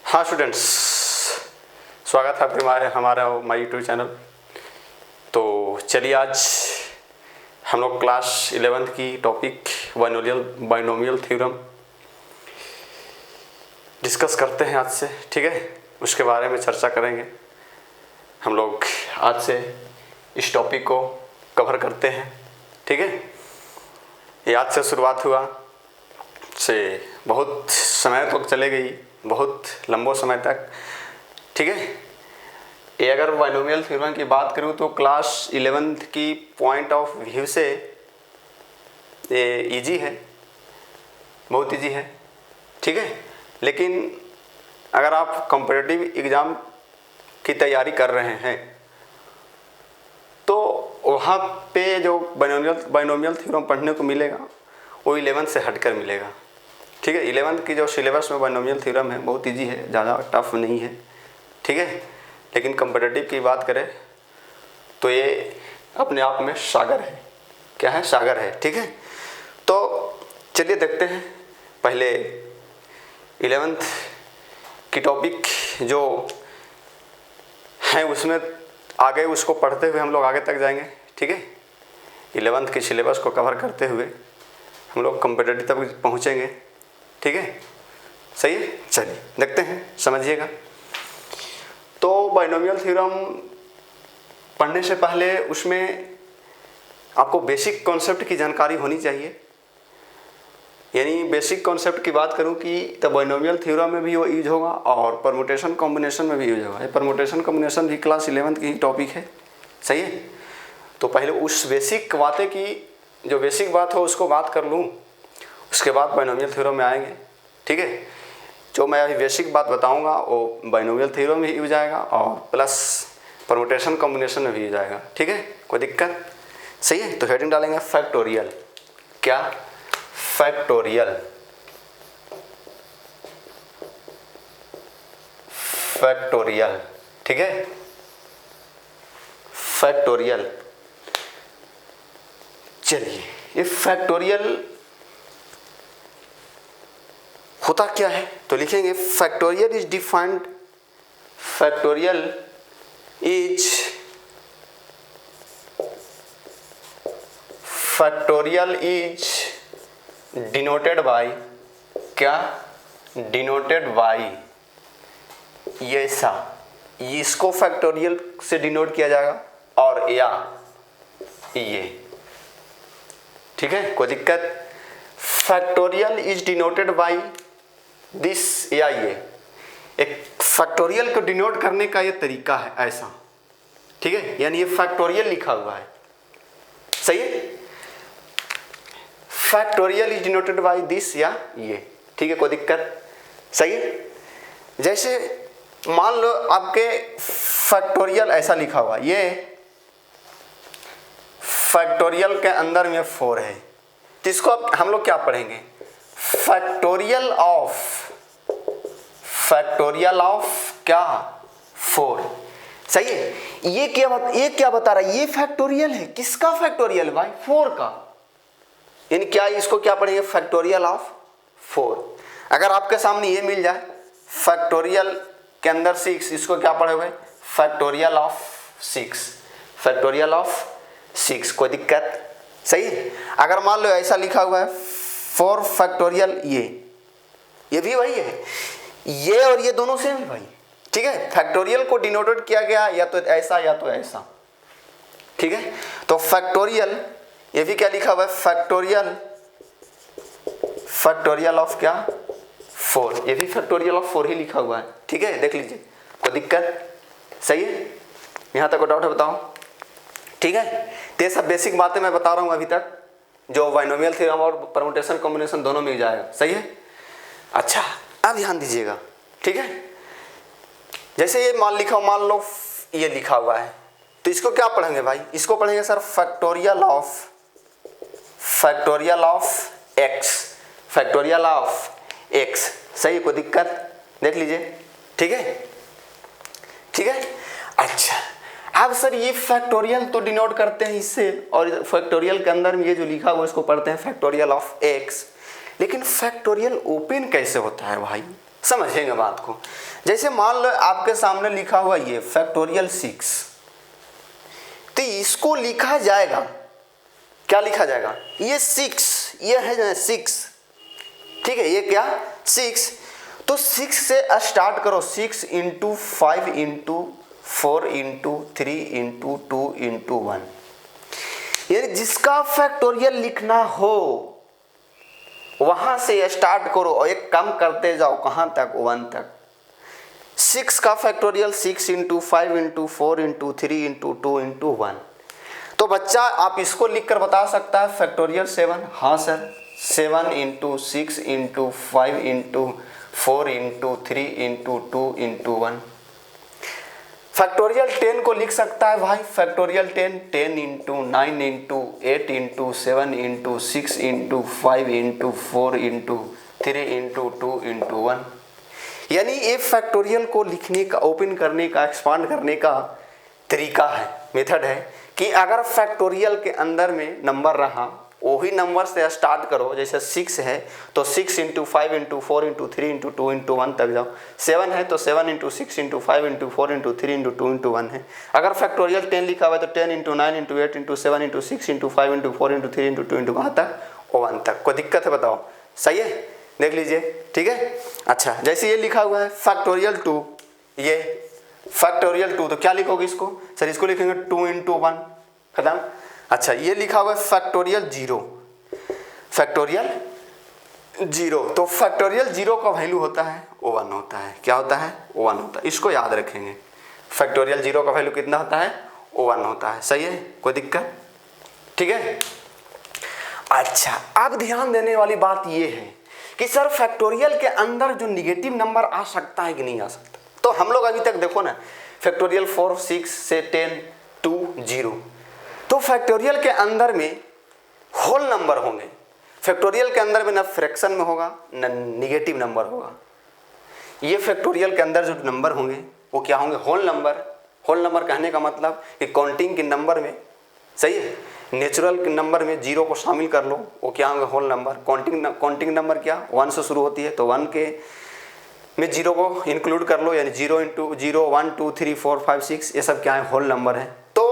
हाँ स्टूडेंट्स, स्वागत है आपके हमारा माई यूट्यूब चैनल। तो चलिए आज हम लोग क्लास 11th की टॉपिक बाइनोमियल थ्योरम डिस्कस करते हैं आज से। ठीक है, उसके बारे में चर्चा करेंगे। हम लोग आज से इस टॉपिक को कवर करते हैं। ठीक है, ये आज से शुरुआत हुआ से बहुत समय तक चले गई, बहुत लंबो समय तक। ठीक है, ये अगर बाइनोमियल थ्योरम की बात करूँ तो क्लास 11th की पॉइंट ऑफ व्यू से ये इजी है, बहुत इजी है। ठीक है, लेकिन अगर आप कॉम्पिटिटिव एग्ज़ाम की तैयारी कर रहे हैं तो वहाँ पे जो बाइनोमियल थ्योरम पढ़ने को मिलेगा वो 11th से हटकर मिलेगा। ठीक है, 11th की जो सिलेबस में बाइनोमियल थ्योरम है बहुत इजी है, ज़्यादा टफ नहीं है। ठीक है, लेकिन कॉम्पिटिटिव की बात करें तो ये अपने आप में सागर है। क्या है? सागर है। ठीक है, तो चलिए देखते हैं पहले 11th की टॉपिक जो है उसमें आगे उसको पढ़ते हुए हम लोग आगे तक जाएंगे। ठीक है, 11th की सिलेबस को कवर करते हुए हम लोग कॉम्पिटिटिव तक पहुँचेंगे। ठीक है, सही है। चलिए देखते हैं, समझिएगा। तो बाइनोमियल थ्योरम पढ़ने से पहले उसमें आपको बेसिक कॉन्सेप्ट की जानकारी होनी चाहिए। यानी बेसिक कॉन्सेप्ट की बात करूं कि तो बाइनोमियल थ्योरम में भी वो यूज होगा और परमुटेशन कॉम्बिनेशन में भी यूज होगा। ये परमुटेशन कॉम्बिनेशन भी क्लास 11th की ही टॉपिक है। सही है, तो पहले उस बेसिक बातें की जो बेसिक बात हो उसको बात कर लूँ, उसके बाद बाइनोमियल थ्योरम में आएंगे। ठीक है, जो मैं अभी बेसिक बात बताऊंगा वो बाइनोमियल थ्योरम में यूज आएगा और प्लस परमुटेशन कॉम्बिनेशन में भी यूज आएगा। ठीक है, कोई दिक्कत? सही है, तो हेडिंग डालेंगे फैक्टोरियल। क्या? फैक्टोरियल। फैक्टोरियल। ठीक है, फैक्टोरियल। चलिए, ये फैक्टोरियल होता क्या है तो लिखेंगे factorial is defined. Factorial is denoted by क्या? डिनोटेड बाय ये ऐसा, इसको फैक्टोरियल से डिनोट किया जाएगा और या ये। ठीक है, कोई दिक्कत? Factorial is denoted by this या ये। एक फैक्टोरियल को डिनोट करने का ये तरीका है ऐसा। ठीक है, यानी ये फैक्टोरियल लिखा हुआ है। सही है, factorial is denoted by this या ये। ठीक है, कोई दिक्कत? सही है। जैसे मान लो आपके फैक्टोरियल ऐसा लिखा हुआ, ये फैक्टोरियल के अंदर में 4 है, तो इसको अब हम लोग क्या पढ़ेंगे? फैक्टोरियल ऑफ क्या? 4। सही है, ये क्या बता रहा है? ये फैक्टोरियल है। किसका फैक्टोरियल भाई? 4 का। यानी क्या, इसको क्या पढ़ेंगे? Factorial of 4। अगर आपके सामने ये मिल जाए फैक्टोरियल के अंदर 6, इसको क्या पढ़े हुए? Factorial of 6। फैक्टोरियल ऑफ 6, कोई दिक्कत? सही है। अगर मान लो ऐसा लिखा हुआ है 4 फैक्टोरियल, ये भी वही है, ये और ये दोनों सेम है भाई। ठीक है, फैक्टोरियल को डिनोटेड किया गया या तो ऐसा या तो ऐसा। ठीक है, तो फैक्टोरियल, ये भी क्या लिखा हुआ है? फैक्टोरियल ऑफ क्या? 4। ये भी फैक्टोरियल ऑफ 4 ही लिखा हुआ है। ठीक है, देख लीजिए, कोई दिक्कत? सही है, यहाँ तक को डाउट है बताओ? ठीक है, तो ये सब बेसिक बातें मैं बता रहा हूँ अभी तक, जो बाइनोमियल थ्योरम और परमुटेशन कॉम्बिनेशन दोनों में जाएगा। सही है। अच्छा, अब ध्यान दीजिएगा। ठीक है, जैसे ये मान लो ये लिखा हुआ है, तो इसको क्या पढ़ेंगे भाई? इसको पढ़ेंगे sir factorial of x. Factorial of x. सही, कोई दिक्कत? देख लीजिए। ठीक है, ठीक है। अच्छा, अब सर ये फैक्टोरियल तो डिनोट करते हैं इससे, और फैक्टोरियल के अंदर में ये जो लिखा हुआ इसको पढ़ते हैं फैक्टोरियल ऑफ एक्स। लेकिन फैक्टोरियल ओपन कैसे होता है भाई? समझेंगे बात को। जैसे मान लो आपके सामने लिखा हुआ ये फैक्टोरियल 6, तो इसको लिखा जाएगा, क्या लिखा जाएगा, ये 6, ये है 6, ठीक है, ये क्या 6, तो 6 से स्टार्ट करो, 6 into 5 into 4 into 3 into 2 into 1, यानी जिसका फैक्टोरियल लिखना हो वहां से स्टार्ट करो और एक कम करते जाओ, कहां तक, 1 तक। 6 का factorial 6 into 5 into 4 into 3 into 2 into 1। तो बच्चा आप इसको लिख कर बता सकता है फैक्टोरियल 7, हाँ sir, 7 into 6 into 5 into 4 into 3 into 2 into 1। Factorial 10 को लिख सकता है भाई, factorial 10 into 9 into 8 into 7 into 6 into 5 into 4 into 3 into 2 into 1। यानी ये फैक्टोरियल को लिखने का, ओपन करने का, एक्सपांड करने का तरीका है, मेथड है कि अगर फैक्टोरियल के अंदर में नंबर रहा वही नंबर से स्टार्ट करो। जैसे 6 है तो 6 into 5 into 4 into 3 into 2 into 1 तक जाओ। 7 है तो 7 into 6 into 5 into 4 into 3 into 2 into 1 है। अगर फैक्टोरियल 10 लिखा हुआ है तो 10 into 9 into 8 into 7 into 6 into 5 into 4 into 3 into 2 into 1 तक, 1 तक। कोई दिक्कत है बताओ, सही है, देख लीजिए, ठीक है। अच्छा, जैसे ये लिखा हुआ है फैक्टोरियल 2, ये फैक्टोरियल 2, तो क्या लिखोगे इसको, सर इसको लिखेंगे 2 इंटू 1, खत्म। अच्छा, ये लिखा हुआ है फैक्टोरियल 0, फैक्टोरियल 0, तो फैक्टोरियल 0 का वैल्यू होता है 1 होता है, क्या होता है, 1 होता है। इसको याद रखेंगे, फैक्टोरियल 0 का वैल्यू कितना होता है, 1 होता है, सही है, कोई दिक्कत, ठीक है। अच्छा, अब ध्यान देने वाली बात ये है कि सर फैक्टोरियल के अंदर जो निगेटिव नंबर आ सकता है कि नहीं आ सकता। तो हम लोग अभी तक देखो ना, फैक्टोरियल 4, 6 से 10, 2, 0, तो फैक्टोरियल के अंदर में होल नंबर होंगे। फैक्टोरियल के अंदर में ना फ्रैक्शन में होगा ना निगेटिव नंबर होगा। ये फैक्टोरियल के अंदर जो नंबर होंगे वो क्या होंगे, होल नंबर। होल नंबर कहने का मतलब कि काउंटिंग के नंबर में, सही है, नेचुरल के नंबर में 0 को शामिल कर लो, वो क्या होंगे, होल नंबर। काउंटिंग नंबर क्या 1 से शुरू होती है, तो 1 के में 0 को इंक्लूड कर लो, यानी 0 इंटू 0, 1 2 3 4 5 6, ये सब क्या है, होल नंबर है। तो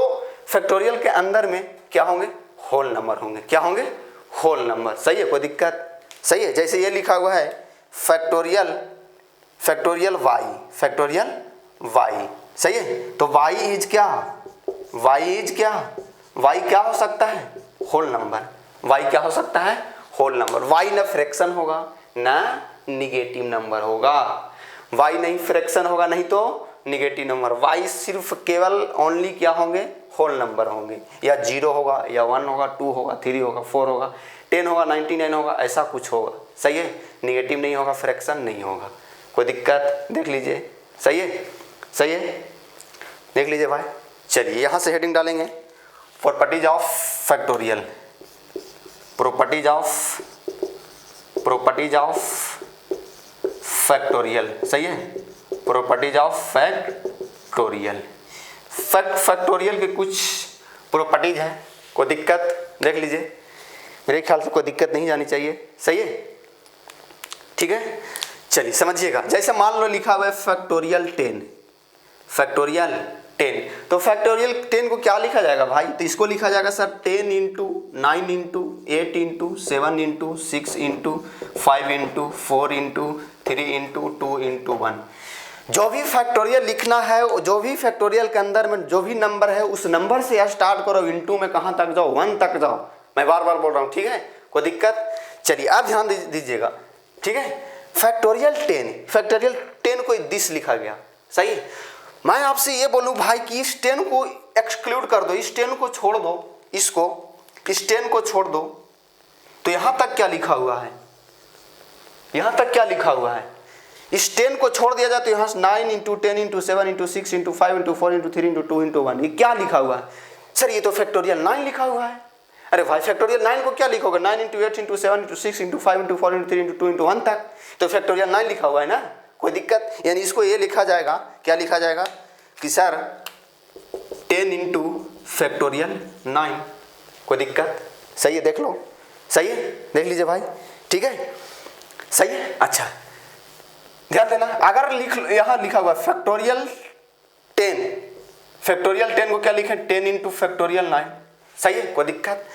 फैक्टोरियल के अंदर में क्या होंगे, होल नंबर होंगे, क्या होंगे, होल नंबर, सही है, कोई दिक्कत, सही है। जैसे ये लिखा हुआ है फैक्टोरियल y, फैक्टोरियल y, सही है, तो y इज क्या, y क्या हो सकता है, होल नंबर। y क्या हो सकता है, होल नंबर। y ना फ्रैक्शन होगा ना निगेटिव नंबर होगा, y नहीं फ्रैक्शन होगा नहीं तो निगेटिव नंबर, y सिर्फ केवल ओनली क्या होंगे, होल नंबर होंगे। या 0 होगा या 1 होगा, 2 होगा, 3 होगा, 4 होगा, 10 होगा, 99 होगा, ऐसा कुछ होगा, सही है, निगेटिव नहीं होगा, फ्रैक्शन नहीं होगा, कोई दिक्कत, देख लीजिए, सही है, सही है, देख लीजिए भाई। चलिए यहाँ से हेडिंग डालेंगे, properties of factorial, properties of factorial, सही है, प्रॉपर्टीज ऑफ फैक्टोरियल। फैक्टोरियल के कुछ प्रॉपर्टीज हैं, कोई दिक्कत, देख लीजिए, मेरे ख्याल से कोई दिक्कत नहीं जानी चाहिए, सही है, ठीक है। चलिए समझिएगा, जैसे मान लो लिखा हुआ है फैक्टोरियल 10, फैक्टोरियल 10, तो फैक्टोरियल 10 को क्या लिखा जाएगा भाई, तो इसको लिखा जाएगा sir 10 into 9 into 8 into 7 into 6 into 5 into 4 into 3 into 2 into 1। जो भी फैक्टोरियल लिखना है, जो भी फैक्टोरियल के अंदर में जो भी नंबर है उस नंबर से स्टार्ट करो, इंटू में कहाँ तक जाओ, 1 तक जाओ, मैं बार बार बोल रहा हूँ, ठीक है, कोई दिक्कत। चलिए आप ध्यान दीजिएगा, ठीक है। फैक्टोरियल 10 को दिस लिखा गया, सही है। मैं आपसे ये बोलूँ भाई कि इस 10 को एक्सक्लूड कर दो, इस 10 को छोड़ दो, इस 10 को छोड़ दो, तो यहाँ तक क्या लिखा हुआ है, यहाँ तक क्या लिखा हुआ है, इस 10 को छोड़ दिया जाए तो यहाँ 9 into 10 into 7 into 6 into 5 into 4 into 3 into 2 into 1, ये क्या लिखा हुआ है, सर ये तो फैक्टोरियल 9 लिखा हुआ है। अरे भाई फैक्टोरियल 9 को क्या लिखोगे, 9 into 8 into 7 into 6 into 5 into 4 into 3 into 2 into 1 तक, तो फैक्टोरियल 9 लिखा हुआ है ना, कोई दिक्कत। यानी इसको ये लिखा जाएगा, क्या लिखा जाएगा कि सर 10 इंटू फैक्टोरियल 9, कोई दिक्कत, सही है, देख लो, सही है, देख लीजिए भाई, ठीक है, सही है। अच्छा ध्यान देना, अगर यहाँ लिखा हुआ फैक्टोरियल 10, फैक्टोरियल 10 को क्या लिखे 10 इंटू फैक्टोरियल 9, सही है, कोई दिक्कत।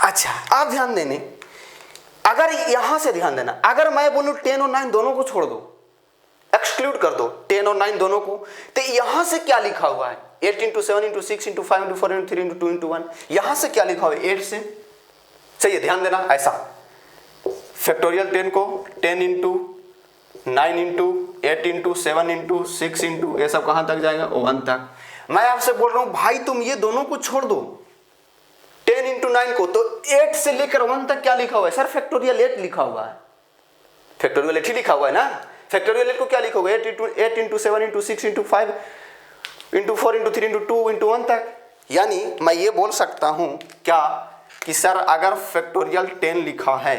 अच्छा आप ध्यान देने, अगर यहां से ध्यान देना, अगर मैं बोलूं 10 और 9 दोनों को छोड़ दो, एक्सक्लूड कर दो 10 और 9 दोनों को, तो यहां से क्या लिखा हुआ है 8 into 7 into 6 into 5 into 4 into 3 into 2 into 1, यहां से क्या लिखा हुआ है 8 से, सही है, ध्यान देना। ऐसा फैक्टोरियल 10 को 10 into 9 into 8 into 7 into 6 into ये सब कहां तक जाएगा 1 तक। मैं आपसे बोल रहा हूं भाई तुम ये दोनों को छोड़ दो 10 इंटू 9 को, तो 8 से लेकर 1 तक क्या लिखा हुआ है सर फैक्टोरियल 8 लिखा हुआ है, फैक्टोरियल 8 ही लिखा हुआ है ना। फैक्टोरियल 8 को क्या लिखोगे 8 into 7 into 6 into 5 into 4 into 3 into 2 into 1 तक। यानी मैं ये बोल सकता हूं क्या कि सर अगर फैक्टोरियल 10 लिखा है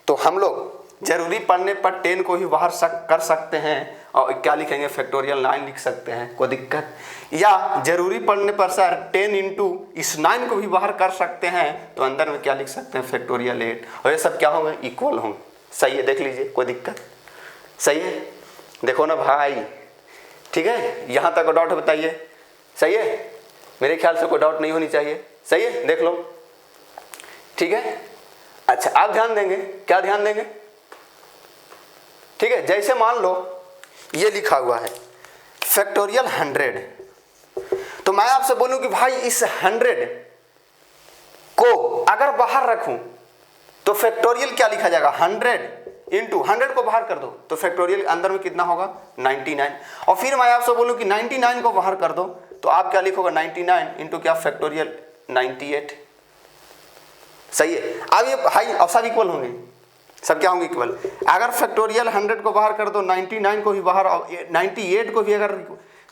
तो हम लोग जरूरी पढ़ने पर 10 को ही बाहर कर सकते हैं और क्या लिखेंगे फैक्टोरियल 9 लिख सकते हैं, कोई दिक्कत। या जरूरी पढ़ने पर सर 10 इंटू इस 9 को भी बाहर कर सकते हैं तो अंदर में क्या लिख सकते हैं फैक्टोरियल 8, और ये सब क्या होंगे इक्वल होंगे, सही है, देख लीजिए कोई दिक्कत, सही है, देखो ना भाई, ठीक है, यहाँ तक डाउट बताइए, सही है, मेरे ख्याल से कोई डाउट नहीं होनी चाहिए, सही है, देख लो, ठीक है। अच्छा आप ध्यान देंगे, क्या ध्यान देंगे, ठीक है, जैसे मान लो ये लिखा हुआ है फैक्टोरियल 100, तो मैं आपसे बोलूं कि भाई इस 100 को अगर बाहर रखूं तो फैक्टोरियल क्या लिखा जाएगा 100 इंटू 100 को बाहर कर दो तो फैक्टोरियल अंदर में कितना होगा 99, और फिर मैं आपसे बोलूं कि 99 को बाहर कर दो तो आप क्या लिखोगे 99 इंटू क्या फैक्टोरियल 98, सही है। अब ये हाई और सब इक्वल होंगे, सब क्या होंगे इक्वल। अगर फैक्टोरियल 100 को बाहर कर दो 99 को भी बाहर, 98 को भी अगर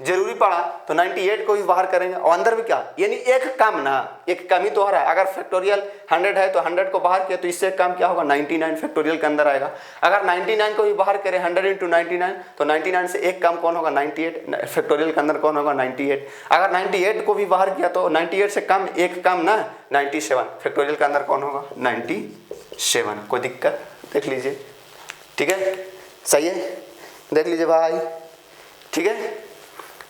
जरूरी पड़ा तो 98 को भी बाहर करेंगे, और अंदर में क्या यानी एक कम ना, एक कम ही तो हो रहा है। अगर फैक्टोरियल 100 है तो 100 को बाहर किया तो इससे कम क्या होगा 99 फैक्टोरियल के अंदर आएगा। अगर 99 को भी बाहर करें 100 इंटू 99 तो 99 से एक कम कौन होगा 98 फैक्टोरियल के अंदर कौन होगा 98। अगर 98 को भी बाहर किया तो 98 से कम एक कम ना 97 फैक्टोरियल के अंदर कौन होगा 97, कोई दिक्कत, देख लीजिए, ठीक है, सही है, देख लीजिए भाई, ठीक है,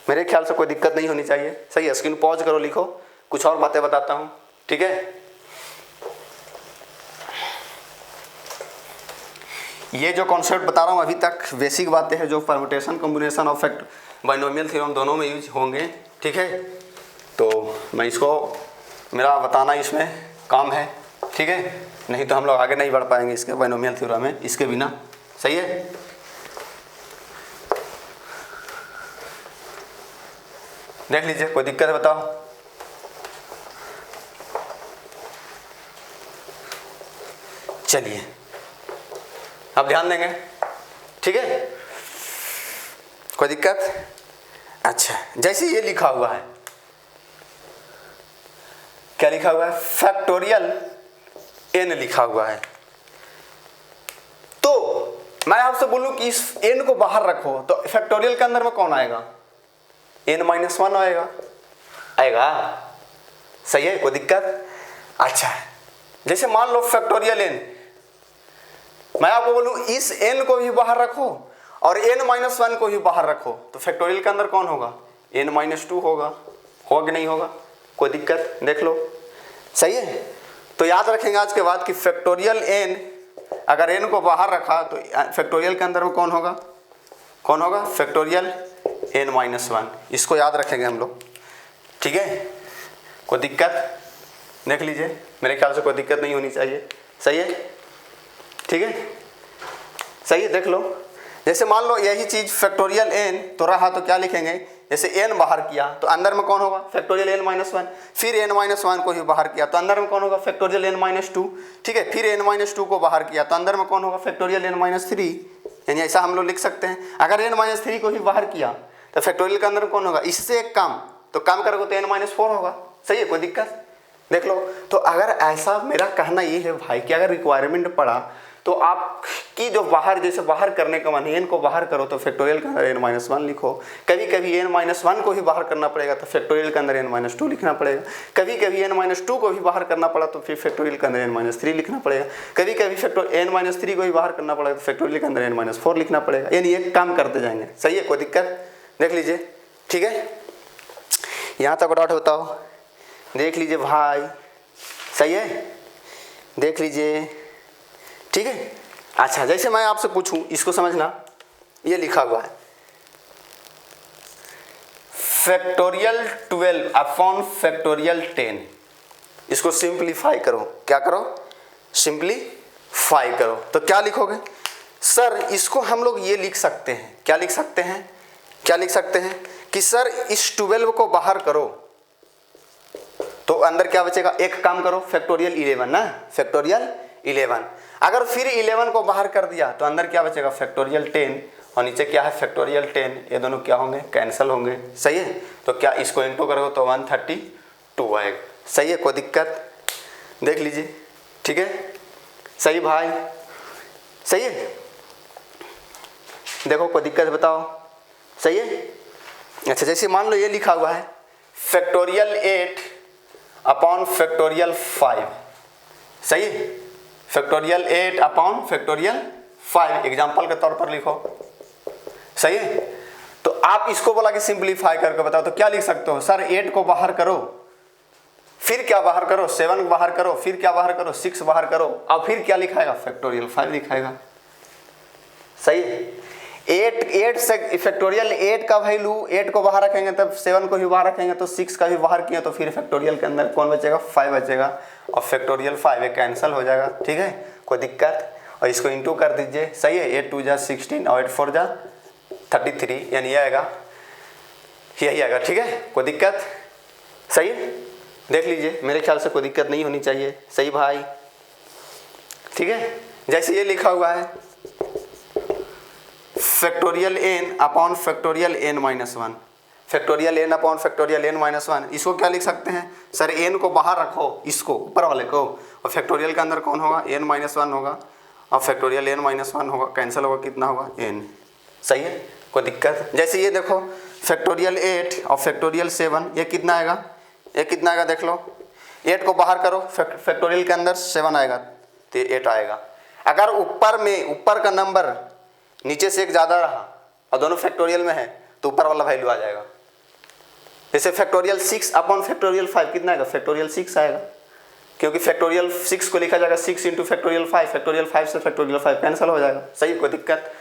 मेरे ख्याल से कोई दिक्कत नहीं होनी चाहिए, सही है। स्क्रीन पॉज करो, लिखो, कुछ और बातें बताता हूं, ठीक है। ये जो कॉन्सेप्ट बता रहा हूं अभी तक बेसिक बातें हैं जो परम्यूटेशन कॉम्बिनेशन और फैक्ट बाइनोमियल थ्योरम दोनों में यूज होंगे, ठीक है। तो मैं इसको मेरा बताना इसमें काम है, ठीक है, नहीं तो हम लोग आगे नहीं बढ़ पाएंगे इसके बाइनोमियल थ्योरम में इसके बिना, सही है। देख लीजिए, कोई दिक्कत है बताओ। चलिए अब ध्यान देंगे, ठीक है, कोई दिक्कत। अच्छा जैसे ये लिखा हुआ है, क्या लिखा हुआ है फैक्टोरियल n लिखा हुआ है, तो मैं आपसे बोलूं कि इस n को बाहर रखो तो फैक्टोरियल के अंदर में कौन आएगा n-1 आएगा, सही है, कोई दिक्कत। अच्छा जैसे मान लो फैक्टोरियल n, मैं आपको बोलूं इस n को भी बाहर रखो और n-1 को भी बाहर रखो तो फैक्टोरियल के अंदर कौन होगा n-2 होगा कि नहीं होगा, कोई दिक्कत, देख लो, सही है। तो याद रखेंगे आज के बाद कि फैक्टोरियल n अगर n को बाहर रखा तो फैक्टोरियल के अंदर में कौन होगा फैक्टोरियल n-1, इसको याद रखेंगे हम लोग, ठीक है, कोई दिक्कत, देख लीजिए, मेरे ख्याल से कोई दिक्कत नहीं होनी चाहिए, सही है, ठीक है, सही है, देख लो। जैसे मान लो यही चीज फैक्टोरियल n तो रहा तो क्या लिखेंगे, जैसे n बाहर किया तो अंदर में कौन होगा फैक्टोरियल n-1, फिर n-1 को भी बाहर किया तो अंदर में कौन होगा फैक्टोरियल n-2, ठीक है, फिर n-2 को बाहर किया तो अंदर में कौन होगा फैक्टोरियल n-3, यानी ऐसा हम लोग लिख सकते हैं। अगर n-3 को भी बाहर किया तो फैक्टोरियल के अंदर कौन होगा इससे एक कम, तो कम करोगे तो n-4 होगा, सही है, कोई दिक्कत, देख लो। तो अगर ऐसा मेरा कहना ये है भाई कि अगर रिक्वायरमेंट पड़ा तो आपकी जो बाहर, जैसे बाहर करने का मन है, n को बाहर करो तो फैक्टोरियल के अंदर n-1 लिखो। कभी कभी n-1 को भी बाहर करना पड़ेगा तो फैक्टोरियल के अंदर n-2 लिखना पड़ेगा। कभी कभी n-2 को भी बाहर करना पड़ा तो फिर फैक्टोरियल के अंदर n-3 लिखना पड़ेगा। कभी कभी n-3 को भी बाहर करना पड़ेगा तो फैक्टोरियल के अंदर n-4 लिखना पड़ेगा। यानी एक काम करते जाएंगे। सही है, कोई दिक्कत? देख लीजिए, ठीक है, यहाँ तक डाउट होता हो देख लीजिए भाई। सही है, देख लीजिए, ठीक है। अच्छा, जैसे मैं आपसे पूछूं, इसको समझना, ये लिखा हुआ है फैक्टोरियल 12 अपॉन फैक्टोरियल 10। इसको सिंप्लीफाई करो। क्या करो? सिंप्लीफाई करो। तो क्या लिखोगे? सर इसको हम लोग ये लिख सकते हैं। क्या लिख सकते हैं? क्या लिख सकते हैं कि सर इस 12 को बाहर करो तो अंदर क्या बचेगा? एक काम करो, फैक्टोरियल 11 ना, फैक्टोरियल 11। अगर फिर 11 को बाहर कर दिया तो अंदर क्या बचेगा? फैक्टोरियल 10, और नीचे क्या है? फैक्टोरियल 10। ये दोनों क्या होंगे? कैंसिल होंगे। सही है, तो क्या इसको इंटू करोगे तो 132 आएगा। सही है, कोई दिक्कत? देख लीजिए, ठीक है, सही भाई, सही है। देखो, कोई दिक्कत बताओ? सही है। अच्छा, जैसे मान लो ये लिखा हुआ है फैक्टोरियल 8 अपॉन फैक्टोरियल 5। सही है, फैक्टोरियल 8 अपॉन फैक्टोरियल 5 एग्जाम्पल के तौर पर लिखो। सही है, तो आप इसको बोला कि सिंप्लीफाई करके बताओ, तो क्या लिख सकते हो? सर 8 को बाहर करो, फिर क्या बाहर करो? 7 बाहर करो, फिर क्या बाहर करो? 6 बाहर करो, और फिर क्या लिखाएगा? फैक्टोरियल 5 लिखाएगा। सही है, 8 से फैक्टोरियल 8 का वैल्यू 8 को बाहर रखेंगे तब 7 को भी बाहर रखेंगे तो 6 का भी बाहर किया तो फिर फैक्टोरियल के अंदर कौन बचेगा? 5 बचेगा, और फैक्टोरियल 5 कैंसिल हो जाएगा। ठीक है, कोई दिक्कत? और इसको इंटू कर दीजिए। सही है, 8 2 जा 16 और 8 4 जा 33, यानी ये आएगा, यही आएगा। ठीक है, कोई दिक्कत? सही है, देख लीजिए, मेरे ख्याल से कोई दिक्कत नहीं होनी चाहिए। सही भाई, ठीक है। जैसे ये लिखा हुआ है factorial n upon factorial n-1, factorial n upon factorial n-1, इसको क्या लिख सकते हैं? सर n को बाहर रखो, इसको ऊपर वाले को, और फैक्टोरियल के अंदर कौन होगा? n-1 होगा, और फैक्टोरियल n-1 होगा, कैंसिल होगा, कितना होगा? n। सही है, कोई दिक्कत? जैसे ये देखो फैक्टोरियल 8 और फैक्टोरियल 7, ये कितना आएगा? ये कितना आएगा देख लो। 8 को बाहर करो, फैक्टोरियल के अंदर 7 आएगा तो 8 आएगा। अगर ऊपर में ऊपर का नंबर नीचे से एक ज़्यादा रहा और दोनों फैक्टोरियल में है तो ऊपर वाला वैल्यू आ जाएगा। जैसे फैक्टोरियल 6 अपॉन फैक्टोरियल 5 कितना आएगा? फैक्टोरियल 6 आएगा, क्योंकि फैक्टोरियल 6 को लिखा जाएगा 6 इंटू फैक्टोरियल 5, फैक्टोरियल 5 से फैक्टोरियल 5 कैंसिल हो जाएगा। सही है, कोई दिक्कत?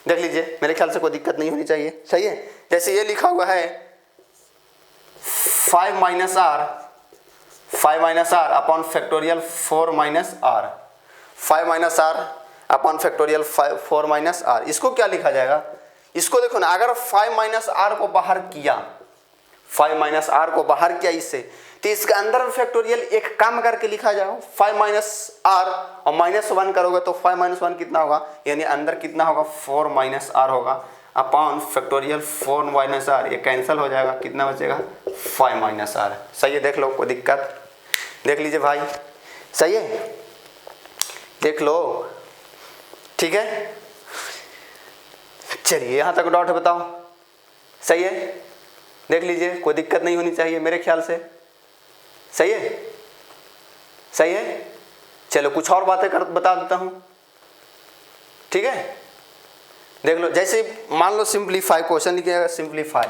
देख लीजिए, मेरे ख्याल से कोई दिक्कत नहीं होनी चाहिए। सही है, जैसे ये लिखा हुआ है 5 minus r upon factorial 4 minus r, 5 minus r upon factorial 4 minus r. इसको क्या लिखा जाएगा? इसको देखो ना, अगर 5 माइनस आर को बाहर किया, 5 माइनस आर को बाहर किया इससे, तो इसके अंदर फैक्टोरियल एक काम करके लिखा जाएगा 5 माइनस आर और -1 करोगे तो 5 माइनस 1 कितना होगा? यानी अंदर कितना होगा? 4 माइनस आर होगा अपॉन फैक्टोरियल 4 माइनस आर, ये कैंसिल हो जाएगा, कितना बचेगा? 5 माइनस आर। सही है, देख लो, कोई दिक्कत? देख लीजिए भाई, सही है, देख लो, ठीक है। चलिए, यहाँ तक डाउट है बताओ? सही है, देख लीजिए, कोई दिक्कत नहीं होनी चाहिए मेरे ख्याल से। सही है, सही है। चलो कुछ और बातें कर बता देता हूँ, ठीक है। देख लो, जैसे मान लो सिंप्लीफाई, क्वेश्चन लिखिएगा सिंप्लीफाई।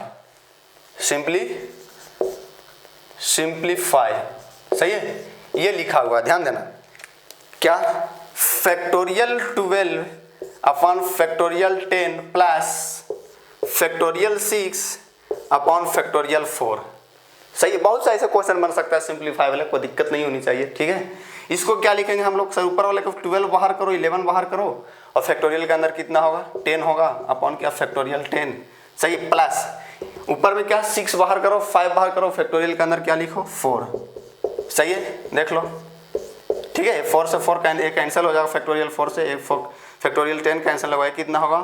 सही है, ये लिखा हुआ, ध्यान देना, क्या? Factorial 12 upon factorial 10 plus factorial 6 upon factorial 4। सही है, बहुत सा ऐसा क्वेश्चन बन सकता है सिंप्लीफाई वाले, कोई दिक्कत नहीं होनी चाहिए। ठीक है, इसको क्या लिखेंगे हम लोग? सर ऊपर वाले को 12 बाहर करो, 11 बाहर करो, और फैक्टोरियल के अंदर कितना होगा? 10 होगा, अपॉन क्या? फैक्टोरियल 10। सही, प्लस ऊपर में क्या? 6 बाहर करो, 5 बाहर करो, फैक्टोरियल के अंदर क्या लिखो? 4। सही है, देख लो, ठीक है। 4 से 4 कैंसिल हो जाएगा, फैक्टोरियल 4 से फैक्टोरियल 10 कैंसिल होगा, कितना होगा?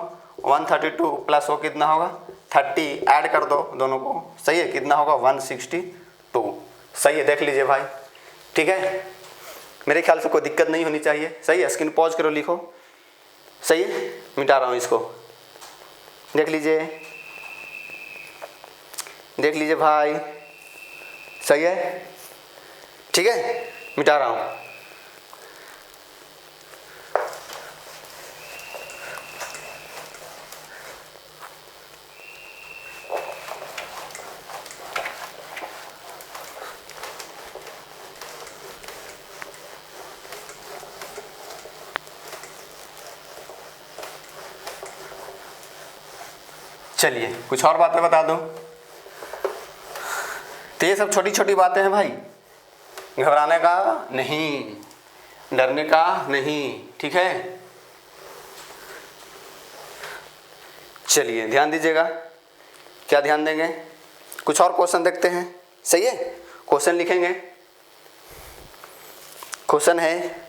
132 प्लस वो कितना होगा? 30, ऐड कर दो दोनों को। सही है, कितना होगा? 162। सही है, देख लीजिए भाई, ठीक है। मेरे ख्याल से कोई दिक्कत नहीं होनी चाहिए। सही है, स्क्रीन पॉज करो, लिखो सही है, मिटा रहा हूँ इसको, देख लीजिए, देख लीजिए भाई, सही है, ठीक है, मिटा रहा हूँ। चलिए कुछ और बातें बता दूं। तो ये सब छोटी छोटी बातें हैं भाई, घबराने का नहीं, डरने का नहीं, ठीक है। चलिए ध्यान दीजिएगा, क्या ध्यान देंगे, कुछ और क्वेश्चन देखते हैं, सही है। क्वेश्चन लिखेंगे, क्वेश्चन है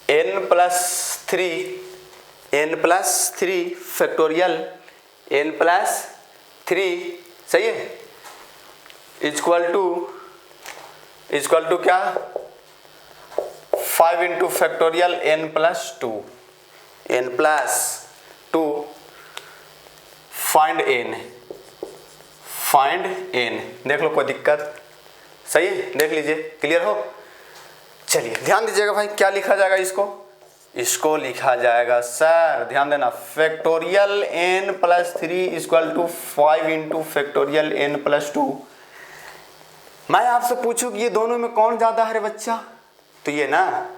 n+3 फैक्टोरियल n+3, सही है, इक्वल टू क्या 5 × फैक्टोरियल n+2 फाइंड n, देख लो कोई दिक्कत, सही है, देख लीजिए, क्लियर हो। चलिए ध्यान दीजिएगा भाई, क्या लिखा जाएगा इसको लिखा जाएगा सर, ध्यान देना, factorial n+3 equal to 5 × factorial n+2। मैं आपसे पूछूं कि ये दोनों में कौन ज्यादा है रे बच्चा, तो ये ना,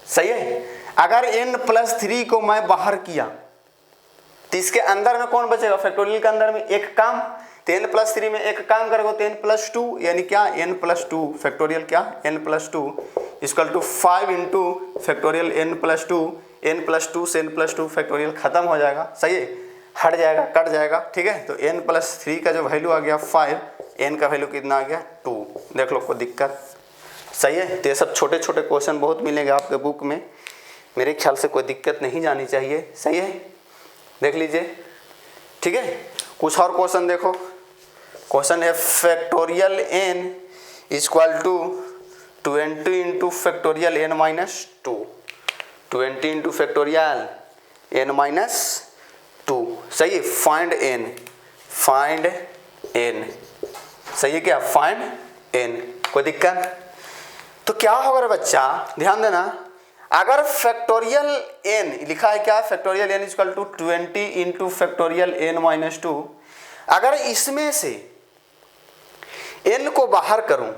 सही है। अगर n+3 को मैं बाहर किया तो इसके अंदर में कौन बचेगा, फैक्टोरियल के अंदर में एक काम, तो n+3 में एक काम करोगे तो n+2, यानी क्या n+2 फैक्टोरियल क्या n+2 equal to 5 × factorial n+2 से n+2 फैक्टोरियल खत्म हो जाएगा, सही है, हट जाएगा, कट जाएगा, ठीक है। तो n+3 का जो वैल्यू आ गया 5, n का वैल्यू कितना आ गया 2, देख लो कोई दिक्कत, सही है। तो ये सब छोटे छोटे क्वेश्चन बहुत मिलेंगे आपके बुक में, मेरे ख्याल से कोई दिक्कत नहीं जानी चाहिए, सही है, देख लीजिए, ठीक है। कुछ और क्वेश्चन देखो, क्वेश्चन है factorial n equal to 20 × factorial n-2, 20 × factorial n-2, सही है, फाइंड n, सही है क्या, फाइंड n, कोई दिक्कत। तो क्या होगा रे बच्चा, ध्यान देना, अगर फैक्टोरियल n लिखा है क्या, factorial n equal to 20 × factorial n-2, अगर इसमें से n को बाहर करूं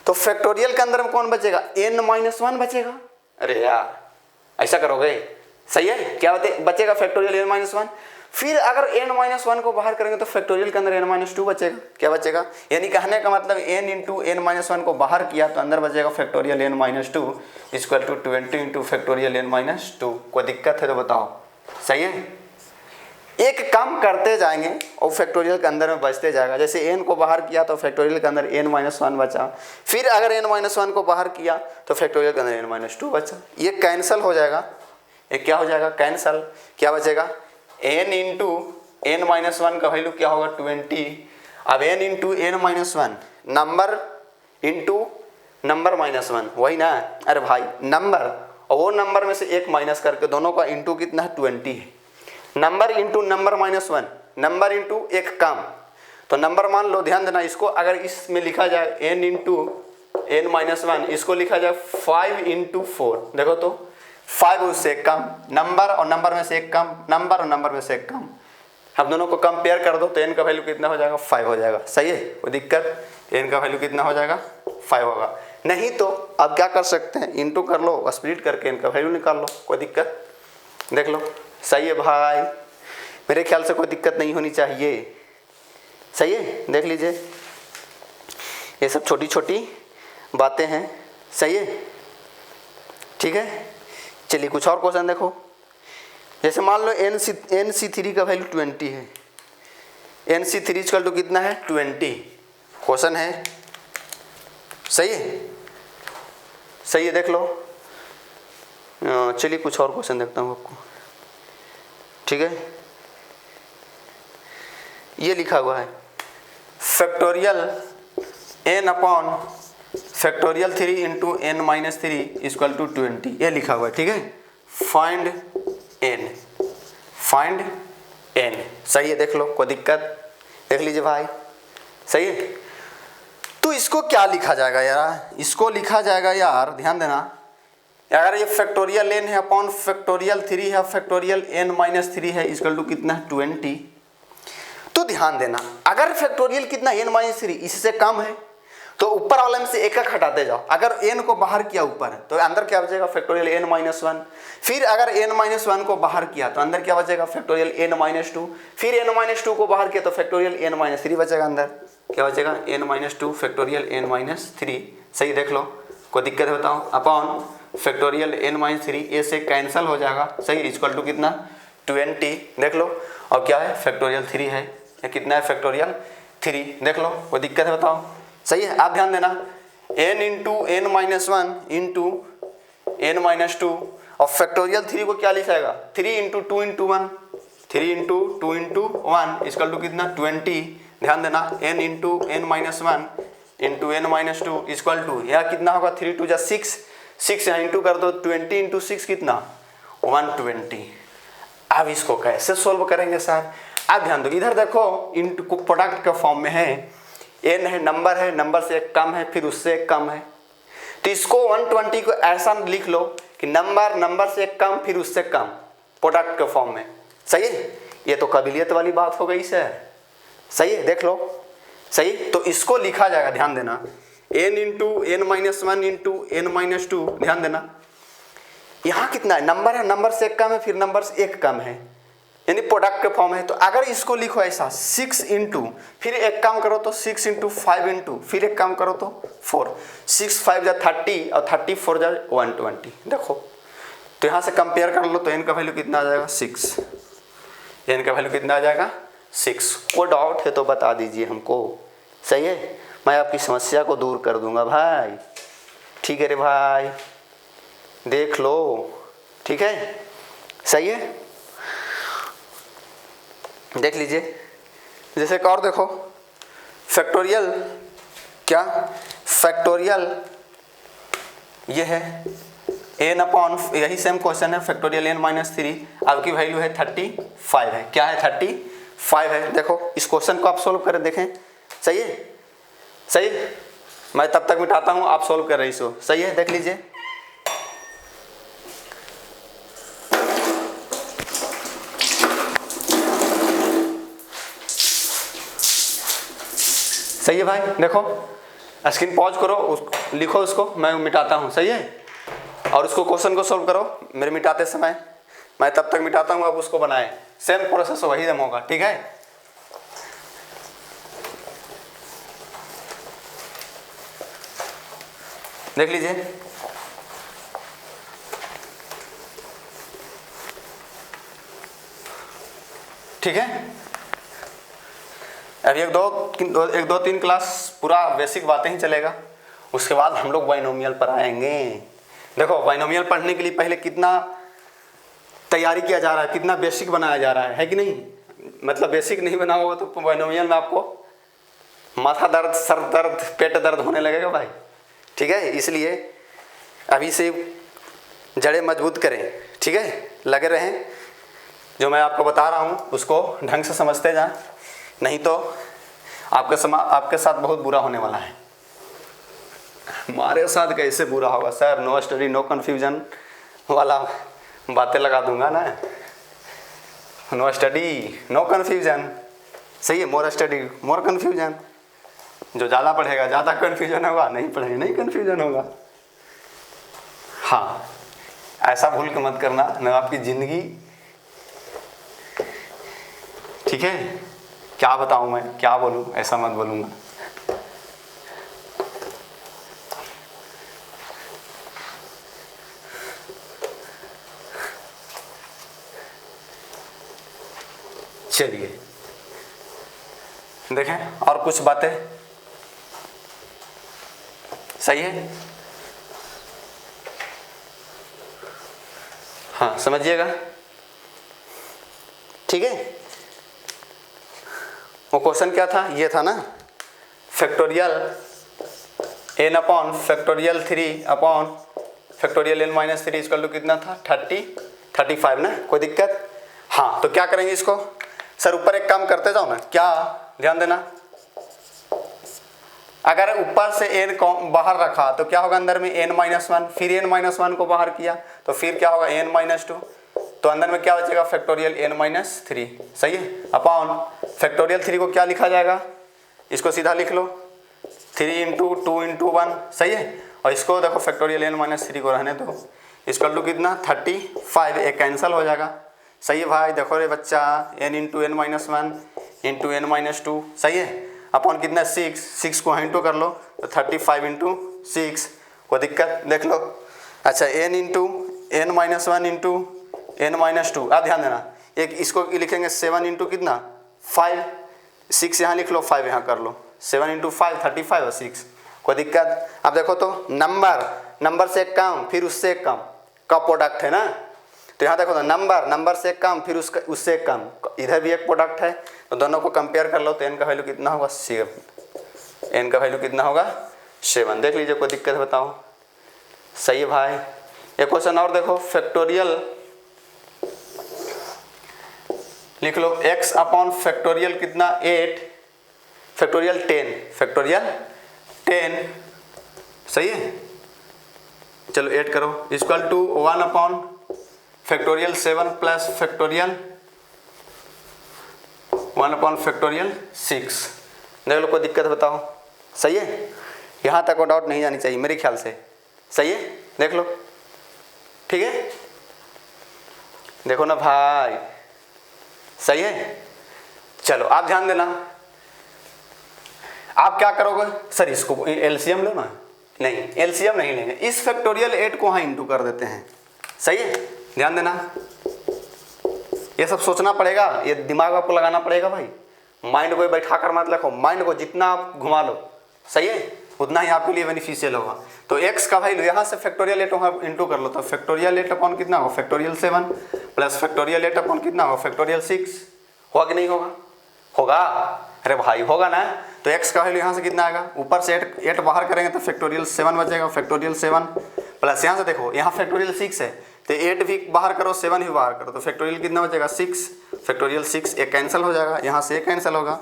तो फैक्टोरियल के अंदर में कौन बचेगा, n-1 बचेगा। अरे यार ऐसा करोगे, सही है, क्या बचेगा फैक्टोरियल n-1। फिर अगर n-1 को बाहर करेंगे तो फैक्टोरियल के अंदर n-2 बचेगा, क्या बचेगा, यानी कहने का मतलब n × n-1 को बाहर किया तो अंदर बचेगा factorial n-2 equal to 20 × factorial n-2। कोई दिक्कत है तो बताओ, सही है। एक काम करते जाएंगे और फैक्टोरियल के अंदर में बचते जाएगा, जैसे n को बाहर किया तो फैक्टोरियल के अंदर n-1 बचा, फिर अगर n-1 को बाहर किया तो फैक्टोरियल के अंदर n-2 बचा, ये कैंसिल हो जाएगा, ये क्या हो जाएगा, कैंसिल, क्या बचेगा n × n-1 का वैल्यू क्या होगा 20, अब n × n-1 number into number -1, वही ना, अरे भाई नंबर और वो नंबर में से एक माइनस करके दोनों का इंटू कितना है 20 है, number into number -1, number into एक काम, तो नंबर मान लो, ध्यान देना, इसको अगर इसमें लिखा जाए n × n-1, इसको लिखा जाए 5 × 4, देखो तो 5 उससे एक कम, नंबर और नंबर में से एक कम, नंबर और नंबर में से एक कम, हम दोनों को कंपेयर कर दो तो n का वैल्यू कितना हो जाएगा 5 हो जाएगा, सही है, कोई दिक्कत, n का वैल्यू कितना हो जाएगा 5 होगा। नहीं तो अब क्या कर सकते हैं, इंटू कर लो, स्प्लिट करके n का वैल्यू निकाल लो, कोई दिक्कत, देख लो, सही है भाई, मेरे ख्याल से कोई दिक्कत नहीं होनी चाहिए, सही है, देख लीजिए, ये सब छोटी छोटी बातें हैं, सही है, ठीक है। चलिए कुछ और क्वेश्चन देखो, जैसे मान लो NC3 का वैल्यू 20 है, NC3 इक्वल टू कितना है 20, क्वेश्चन है, सही है, सही है, देख लो। चलिए कुछ और क्वेश्चन देखता हूँ आपको, ठीक है। ये लिखा हुआ है factorial n/, factorial 3 into n minus 3 equal to 20, ये लिखा हुआ है, ठीक है। फाइंड एन, फाइंड एन, सही है, देख लो, कोई दिक्कत, देख लीजिए भाई, सही है। तो इसको क्या लिखा जाएगा यार, इसको लिखा जाएगा यार, ध्यान देना, अगर ये फैक्टोरियल एन है अपॉन फैक्टोरियल 3 है, फैक्टोरियल एन माइनस 3 है इक्वल टू कितना है 20। तो ध्यान देना, अगर फैक्टोरियल कितना एन माइनस 3 इससे कम है तो ऊपर वाले में से एक एक हटाते जाओ। अगर एन को बाहर किया ऊपर तो अंदर क्या बचेगा फैक्टोरियल एन माइनस 1, फिर अगर एन माइनस 1 को बाहर किया तो अंदर क्या बचेगा फैक्टोरियल एन माइनस 2, फिर एन माइनस 2 को बाहर किया तो फैक्टोरियल एन माइनस 3 बचेगा, अंदर क्या बचेगा n minus 2 factorial n minus 3, सही, देख लो, कोई दिक्कत है बताओ, अपॉन फैक्टोरियल एन माइनस 3, ए से कैंसिल हो जाएगा, सही, इक्वल टू कितना 20, देख लो, और क्या है फैक्टोरियल 3 है, या कितना है फैक्टोरियल 3, देख लो, कोई दिक्कत है बताओ, सही है। आप ध्यान देना, n into n minus 1 into n minus 2, और फैक्टोरियल 3 को क्या लिखाएगा 3 into 2 into 1, 3 into 2 into 1 equal to कितना 20, ध्यान देना, n into n minus 1 into n minus 2 equal to, या कितना होगा 3 2 जा 6, 6 यहाँ इंटू कर दो, 20 इंटू 6 कितना 120। अब इसको कैसे सोल्व करेंगे सर, अब ध्यान दो, इधर देखो इंटू प्रोडक्ट के फॉर्म में है, एन है, नंबर से एक कम है, फिर उससे एक कम है, तो इसको 120 को ऐसा लिख लो कि नंबर से एक कम फिर उससे कम, प्रोडक्ट के फॉर्म में, सही है। ये तो काबिलियत वाली बात हो गई सर, सही है, देख लो, सही, तो इसको लिखा जाएगा, ध्यान देना, n into n minus 1 into n minus 2, ध्यान देना, यहाँ कितना है नंबर से एक कम है, फिर नंबर से एक कम है, यानी प्रोडक्ट के फॉर्म है। तो अगर इसको लिखो ऐसा 6 इंटू, फिर एक काम करो तो 6 इंटू 5 इंटू, फिर एक काम करो तो 4, 6 5 जा 30 और 30 4 जा 120, देखो, तो यहाँ से कंपेयर कर लो, तो एन का वैल्यू कितना आ जाएगा 6, एन का वैल्यू कितना आ जाएगा 6। कोई डाउट है तो बता दीजिए हमको, सही है, मैं आपकी समस्या को दूर कर दूंगा भाई, ठीक है रे भाई, देख लो, ठीक है, सही है, देख लीजिए, जैसे एक और देखो, फैक्टोरियल, क्या फैक्टोरियल ये है एन अपॉन, यही सेम क्वेश्चन है, फैक्टोरियल एन माइनस 3, आपकी वैल्यू है 35 है, क्या है 35 है, देखो इस क्वेश्चन को आप सोल्व करें, देखें, सही है, सही, मैं तब तक मिटाता हूँ, आप सोल्व कर रही सो, सही है, देख लीजिए, सही है भाई, देखो स्क्रीन पॉज करो, लिखो उसको, मैं मिटाता हूँ, सही है, और उसको क्वेश्चन को सोल्व करो मेरे मिटाते समय, मैं तब तक मिटाता हूँ, अब उसको बनाए, सेम प्रोसेस वही दम होगा, ठीक है। देख लीजिए, ठीक है, अब एक दो तीन क्लास पूरा बेसिक बातें ही चलेगा, उसके बाद हम लोग बाइनोमियल पर आएंगे। देखो बाइनोमियल पढ़ने के लिए पहले कितना तैयारी किया जा रहा है, कितना बेसिक बनाया जा रहा है कि नहीं, मतलब बेसिक नहीं बना होगा तो बाइनोमियल में आपको माथा दर्द, सर दर्द, पेट दर्द होने लगेगा भाई, ठीक है, इसलिए अभी से जड़ें मजबूत करें, ठीक है, लगे रहें, जो मैं आपको बता रहा हूँ उसको ढंग से समझते जाएं, नहीं तो आपके साथ बहुत बुरा होने वाला है। हमारे साथ कैसे बुरा होगा sir, no study no confusion वाला बातें लगा दूंगा ना, नो स्टडी नो कन्फ्यूजन, सही है, मोर स्टडी मोर कन्फ्यूजन, जो ज़्यादा पढ़ेगा ज़्यादा कन्फ्यूजन होगा, नहीं पढ़ेगा नहीं कन्फ्यूजन होगा। हाँ, ऐसा भूल के मत करना, न आपकी ज़िंदगी, ठीक है, क्या बताऊँ मैं, क्या बोलूँ, ऐसा मत बोलूँगा। चलिए देखें और कुछ बातें, सही है, हाँ समझिएगा, ठीक है। वो क्वेश्चन क्या था, ये था ना, factorial n upon factorial 3 upon factorial n minus 3 equal to कितना था 35 ना, कोई दिक्कत? हाँ, तो क्या करेंगे इसको सर, ऊपर एक काम करते जाओ ना, क्या ध्यान देना, अगर ऊपर से n को बाहर रखा तो क्या होगा अंदर में n-1, फिर n-1 को बाहर किया तो फिर क्या होगा n-2, तो अंदर में क्या बचेगा फैक्टोरियल n-3, सही है, अपॉन फैक्टोरियल 3 को क्या लिखा जाएगा, इसको सीधा लिख लो 3 इंटू 2 इंटू 1, सही है, और इसको देखो फैक्टोरियल n-3 को रहने दो, इसका टू कितना 35, एक कैंसिल हो जाएगा, सही है भाई, देखो रे बच्चा n into n-1 into n-2, सही है, अपॉन कितना 6 को इंटू कर लो तो 35 इंटू 6, कोई दिक्कत देख लो। अच्छा n into n-1 into n-2, अब ध्यान देना, एक इसको लिखेंगे 7 इंटू कितना 5, 6 यहाँ लिख लो 5 यहाँ कर लो, 7 इंटू 5 35 और 6, कोई दिक्कत? अब देखो तो नंबर से एक काम फिर उससे एक काम का प्रोडक्ट है ना, तो यहाँ देखो तो नंबर से एक काम फिर उससे एक काम, इधर भी एक प्रोडक्ट है, तो दोनों को कंपेयर कर लो तो n का वैल्यू कितना होगा 7, n का वैल्यू कितना होगा 7, देख लीजिए, कोई दिक्कत बताओ? सही है भाई। एक क्वेश्चन और देखो, फैक्टोरियल लिख लो x अपॉन फैक्टोरियल कितना 8 फैक्टोरियल 10, सही है, चलो 8 करो equal to 1 upon factorial 7 plus factorial 1 upon factorial 6, देख लो, कोई दिक्कत बताओ? सही है, यहाँ तक को डाउट नहीं जानी चाहिए मेरे ख्याल से, सही है, देख लो, ठीक है, देखो ना भाई, सही है। चलो आप ध्यान देना, आप क्या करोगे सर, इसको एलसीएम लो ना, नहीं एलसीएम नहीं लेंगे, इस फैक्टोरियल 8 को वहाँ इंटू कर देते हैं, सही है, ध्यान देना, ये सब सोचना पड़ेगा, ये दिमाग आपको लगाना पड़ेगा भाई, माइंड को बैठा कर मत रखो, माइंड को जितना आप घुमा लो, सही है, उतना ही आपके लिए बेनिफिशियल होगा। तो x का वैल्यू यहाँ से फैक्टोरियल 8 वहाँ इंटू कर लो, तो फैक्टोरियल 8 अपॉन कितना होगा फैक्टोरियल 7 प्लस फैक्टोरियल 8 अपॉन कितना होगा फैक्टोरियल 6, होगा कि नहीं होगा? होगा, अरे भाई होगा ना। तो x का वैल्यू यहाँ से कितना आएगा, ऊपर से 8 बाहर करेंगे तो फैक्टोरियल 7 बचेगा, फैक्टोरियल 7 प्लस यहाँ से देखो यहाँ फैक्टोरियल 6 है, तो 8 भी बाहर करो 7 भी बाहर करो, तो फैक्टोरियल कितना बचेगा 6, फैक्टोरियल 6, एक कैंसिल हो जाएगा, यहाँ से एक कैंसिल होगा,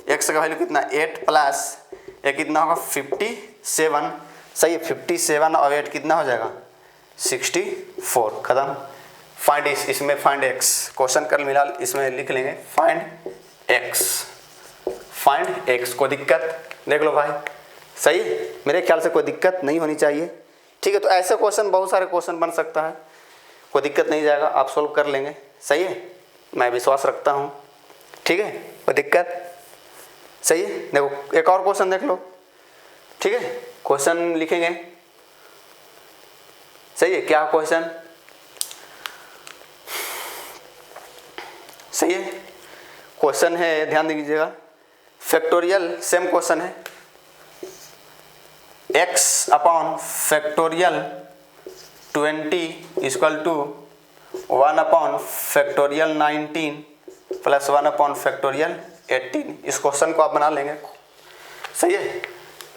x का वैल्यू कितना 8 प्लस एक कितना होगा 57, सही है, 57 और 8 कितना हो जाएगा 64, खत्म। फाइंड इसमें फाइंड x, क्वेश्चन कर मिला इसमें लिख लेंगे फाइंड x, कोई दिक्कत? देख लो भाई, सही है, मेरे ख्याल से कोई दिक्कत नहीं होनी चाहिए, ठीक है। तो ऐसे क्वेश्चन बहुत सारे क्वेश्चन बन सकता है, कोई दिक्कत नहीं जाएगा, आप सोल्व कर लेंगे, सही है, मैं विश्वास रखता हूँ, ठीक है, कोई दिक्कत? सही है, देखो एक और क्वेश्चन देख लो, ठीक है, क्वेश्चन लिखेंगे, सही है, क्या क्वेश्चन? सही है, क्वेश्चन है, ध्यान दीजिएगा, फैक्टोरियल सेम क्वेश्चन है, x upon factorial 20 equal to 1 upon factorial 19 plus 1 upon factorial 18, इस क्वेश्चन को आप बना लेंगे, सही है।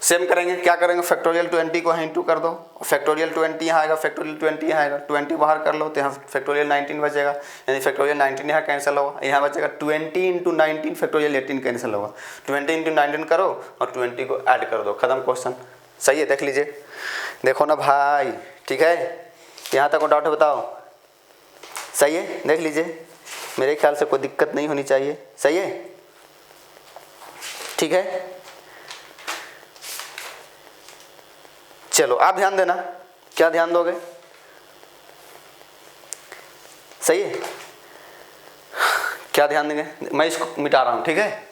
सेम करेंगे, क्या करेंगे, फैक्टोरियल 20 को इंटू कर दो, फैक्टोरियल 20 यहाँ आएगा, फैक्टोरियल 20 यहाँ आएगा, 20 बाहर कर लो तो यहाँ फैक्टोरियल 19 बचेगा, यानी फैक्टोरियल 19 यहाँ कैंसिल होगा, यहाँ बचेगा 20 इंटू 19 फैक्टोरियल 18 कैंसिल होगा, 20 इंटू 19 करो और 20 को ऐड कर दो, खत्म क्वेश्चन, सही है, देख लीजिए, देखो ना भाई, ठीक है, यहाँ तक को डाउट बताओ? सही है, देख लीजिए, मेरे ख्याल से कोई दिक्कत नहीं होनी चाहिए, सही है, ठीक है। चलो आप ध्यान देना, क्या ध्यान दोगे? सही है, क्या ध्यान देंगे? मैं इसको मिटा रहा हूं, ठीक है।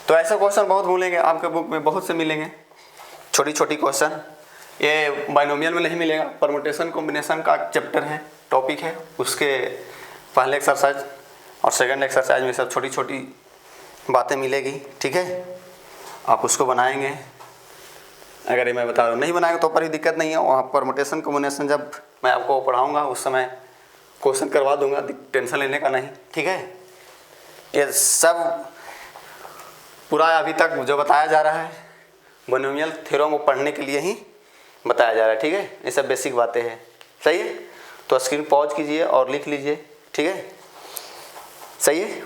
तो ऐसे क्वेश्चन बहुत मिलेंगे आपके बुक में, बहुत से मिलेंगे, छोटी छोटी क्वेश्चन, ये बाइनोमियल में नहीं मिलेगा, परमुटेशन कॉम्बिनेशन का चैप्टर है, टॉपिक है, उसके पहले एक्सरसाइज और सेकंड एक्सरसाइज में सब छोटी छोटी बातें मिलेगी, ठीक है, आप उसको बनाएंगे। अगर ये मैं बता रहा हूँ नहीं बनाएंगे तो पर ही दिक्कत नहीं है, वहाँ परमुटेशन कॉम्बिनेशन जब मैं आपको पढ़ाऊँगा उस समय क्वेश्चन करवा दूंगा, टेंशन लेने का नहीं, ठीक है। ये सब पूरा अभी तक जो बताया जा रहा है बाइनोमियल थ्योरम को पढ़ने के लिए ही बताया जा रहा है, ठीक है। ये सब बेसिक बातें हैं, सही है। तो स्क्रीन पॉज कीजिए और लिख लीजिए, ठीक है, सही है।